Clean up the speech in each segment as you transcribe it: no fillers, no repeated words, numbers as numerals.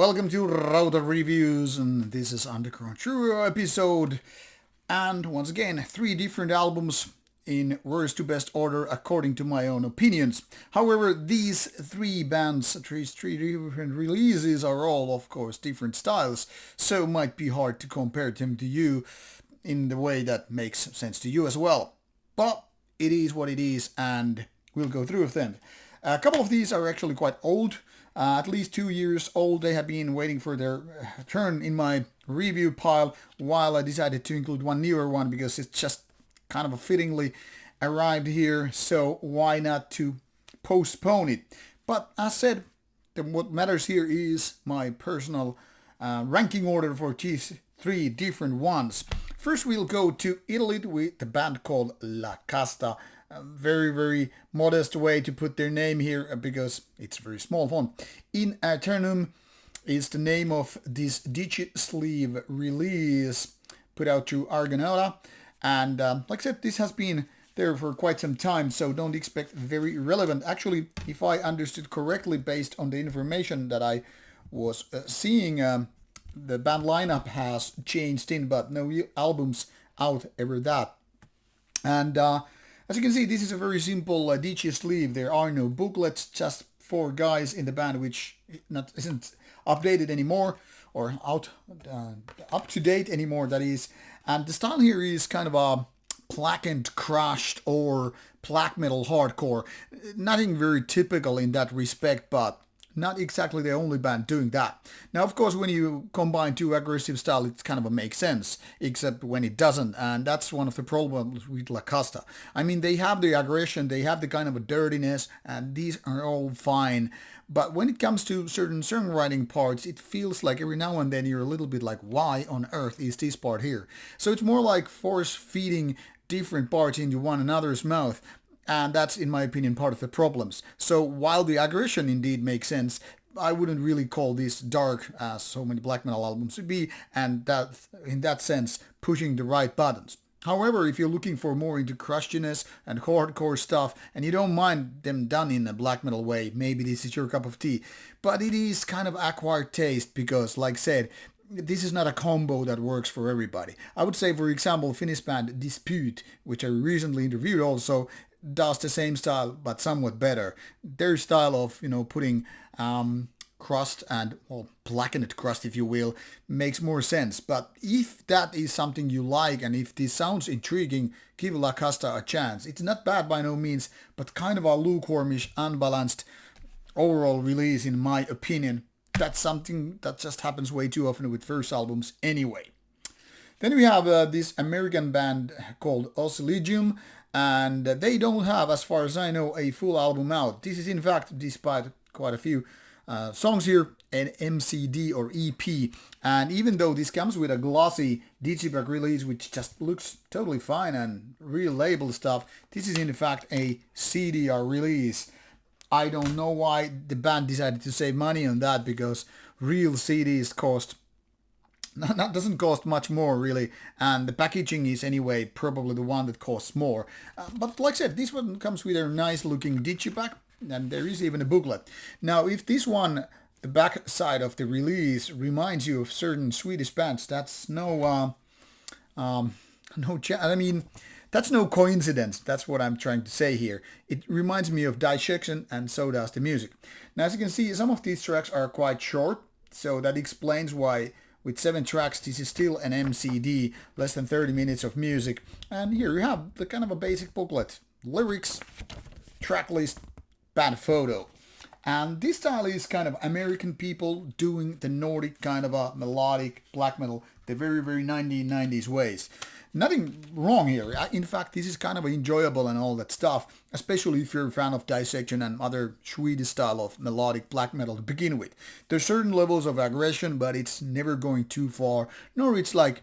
Welcome to Rauta Reviews, and this is Underground True episode. And once again, 3 different albums in worst to best order according to my own opinions. However, these 3 bands, three different releases are all, of course, different styles, so it might be hard to compare them to you in the way that makes sense to you as well. But it is what it is, and we'll go through them. A couple of these are actually quite old. At least 2 years old. They have been waiting for their turn in my review pile, while I decided to include one newer one because it's just kind of fittingly arrived here, so why not to postpone it. But as said, what matters here is my personal ranking order for these 3 different ones. First we'll go to Italy with the band called laCasta. A very, very modest way to put their name here because it's very small font. In Æternvm is the name of this digi-sleeve release put out to Argonauta. And like I said, this has been there for quite some time, so don't expect very relevant. Actually, if I understood correctly based on the information that I was seeing, the band lineup has changed in, but no albums out ever that. And as you can see, this is a very simple DJ sleeve. There are no booklets, just 4 guys in the band, which isn't updated anymore, or up to date anymore, that is. And the style here is kind of a blackened, crushed, or black metal hardcore. Nothing very typical in that respect, but not exactly the only band doing that. Now, of course, when you combine 2 aggressive styles, it kind of makes sense, except when it doesn't, and that's one of the problems with laCasta. I mean, they have the aggression, they have the kind of a dirtiness, and these are all fine. But when it comes to certain songwriting parts, it feels like every now and then you're a little bit like, why on earth is this part here? So it's more like force-feeding different parts into one another's mouth. And that's, in my opinion, part of the problems. So while the aggression indeed makes sense, I wouldn't really call this dark as so many black metal albums would be, and that, in that sense, pushing the right buttons. However, if you're looking for more into crustiness and hardcore stuff, and you don't mind them done in a black metal way, maybe this is your cup of tea. But it is kind of acquired taste because, like I said, this is not a combo that works for everybody. I would say, for example, Finnish band Dispute, which I recently interviewed also, does the same style but somewhat better. Their style of, putting crust and, well, blackened crust, if you will, makes more sense. But if that is something you like and if this sounds intriguing, give laCasta a chance. It's not bad by no means, but kind of a lukewarmish, unbalanced overall release in my opinion. That's something that just happens way too often with first albums anyway. Then we have this American band called Ossilegium, and they don't have, as far as I know, a full album out. This is, in fact, despite quite a few songs here, an MCD or EP. And even though this comes with a glossy digipack release, which just looks totally fine and real label stuff, this is in fact a CDR release. I don't know why the band decided to save money on that, because real CDs doesn't cost much more really, and the packaging is anyway probably the one that costs more. But like I said, this one comes with a nice looking digipack, and there is even a booklet. Now, if this one, the back side of the release, reminds you of certain Swedish bands, that's that's no coincidence. That's what I'm trying to say here. It reminds me of Dissection, and so does the music. Now, as you can see, some of these tracks are quite short, so that explains why with 7 tracks this is still an MCD, less than 30 minutes of music. And here you have the kind of a basic booklet. Lyrics, track list, band photo. And this style is kind of American people doing the Nordic kind of a melodic black metal, the very, very 1990s ways. Nothing wrong here. In fact, this is kind of enjoyable and all that stuff, especially if you're a fan of Dissection and other Swedish style of melodic black metal to begin with. There's certain levels of aggression, but it's never going too far, nor it's like,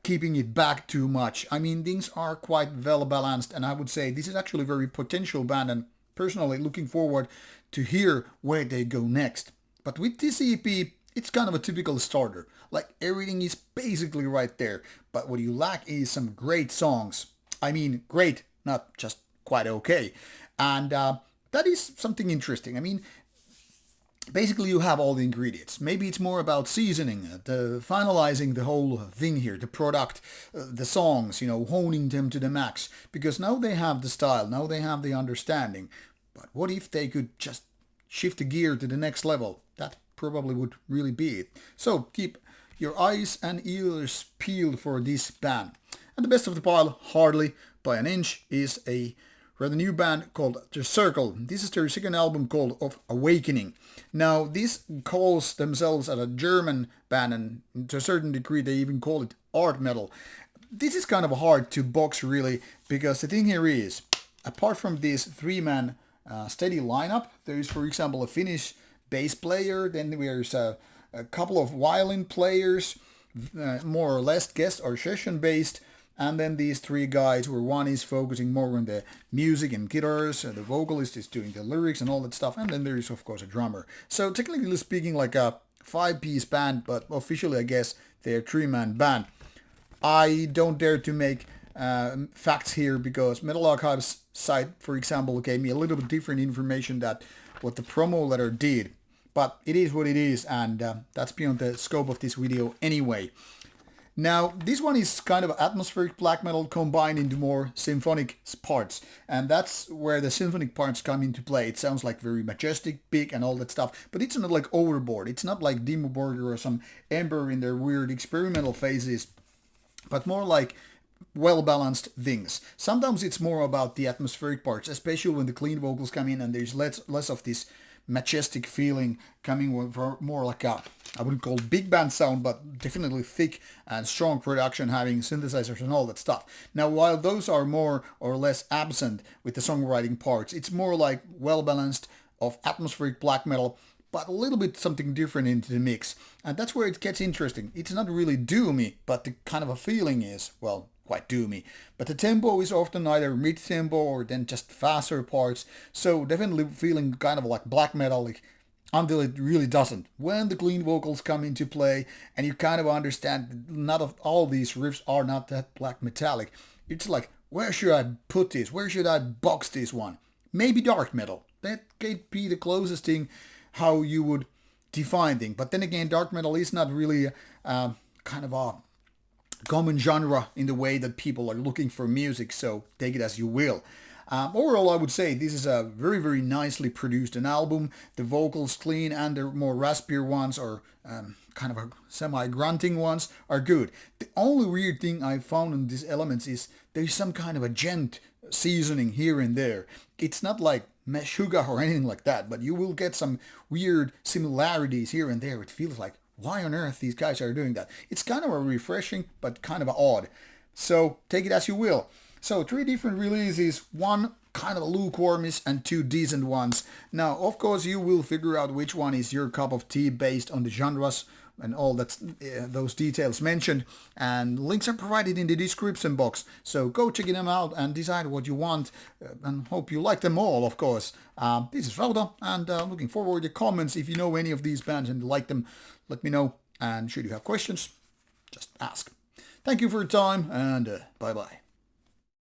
keeping it back too much. I mean, things are quite well balanced, and I would say this is actually a very potential band, and personally looking forward to hear where they go next. But with this EP, it's kind of a typical starter. Like, everything is basically right there. But what you lack is some great songs. I mean, great, not just quite okay. And that is something interesting. I mean, basically you have all the ingredients. Maybe it's more about seasoning, finalizing the whole thing here, the product, the songs, honing them to the max. Because now they have the style, now they have the understanding. But what if they could just shift the gear to the next level? That probably would really be it. So keep your eyes and ears peeled for this band. And the best of the pile, hardly by an inch, is a rather new band called The Circle. This is their second album called Of Awakening. Now, this calls themselves a German band, and to a certain degree they even call it art metal. This is kind of hard to box really, because the thing here is, apart from this three-man steady lineup, there is, for example, a Finnish bass player, then there's a couple of violin players, more or less guest or session based, and then these three guys where one is focusing more on the music and guitars, the vocalist is doing the lyrics and all that stuff, and then there is of course a drummer. So technically speaking, like a 5-piece band, but officially I guess they're a 3-man band. I don't dare to make facts here because Metal Archive's site, for example, gave me a little bit different information that what the promo letter did. But it is what it is, and that's beyond the scope of this video anyway. Now, this one is kind of atmospheric black metal combined into more symphonic parts, and that's where the symphonic parts come into play. It sounds like very majestic, big, and all that stuff, but it's not like overboard. It's not like Dimmu Borgir or some Ember in their weird experimental phases, but more like well-balanced things. Sometimes it's more about the atmospheric parts, especially when the clean vocals come in and there's less of this majestic feeling coming from more like a, I wouldn't call it big band sound, but definitely thick and strong production, having synthesizers and all that stuff. Now, while those are more or less absent with the songwriting parts, it's more like well-balanced of atmospheric black metal, but a little bit something different into the mix. And that's where it gets interesting. It's not really doomy, but the kind of a feeling is, well, quite doomy. But the tempo is often either mid-tempo or then just faster parts, so definitely feeling kind of like black metallic until it really doesn't. When the clean vocals come into play and you kind of understand that not of all these riffs are not that black metallic, it's like, where should I put this? Where should I box this one? Maybe dark metal. That could be the closest thing how you would define things. But then again, dark metal is not really kind of a common genre in the way that people are looking for music, so take it as you will. Overall, I would say this is a very, very nicely produced an album. The vocals clean and the more raspier ones or kind of a semi-grunting ones are good. The only weird thing I found in these elements is there's some kind of a gent seasoning here and there. It's not like meshuggah or anything like that, but you will get some weird similarities here and there. It feels like, why on earth these guys are doing that? It's kind of a refreshing, but kind of odd. So take it as you will. So 3 different releases, 1 kind of lukewarmish and 2 decent ones. Now, of course, you will figure out which one is your cup of tea based on the genres and all that those details mentioned. And links are provided in the description box. So go check them out and decide what you want. And hope you like them all, of course. This is Rauta, and looking forward to comments. If you know any of these bands and like them, let me know. And should you have questions, just ask. Thank you for your time, and bye-bye.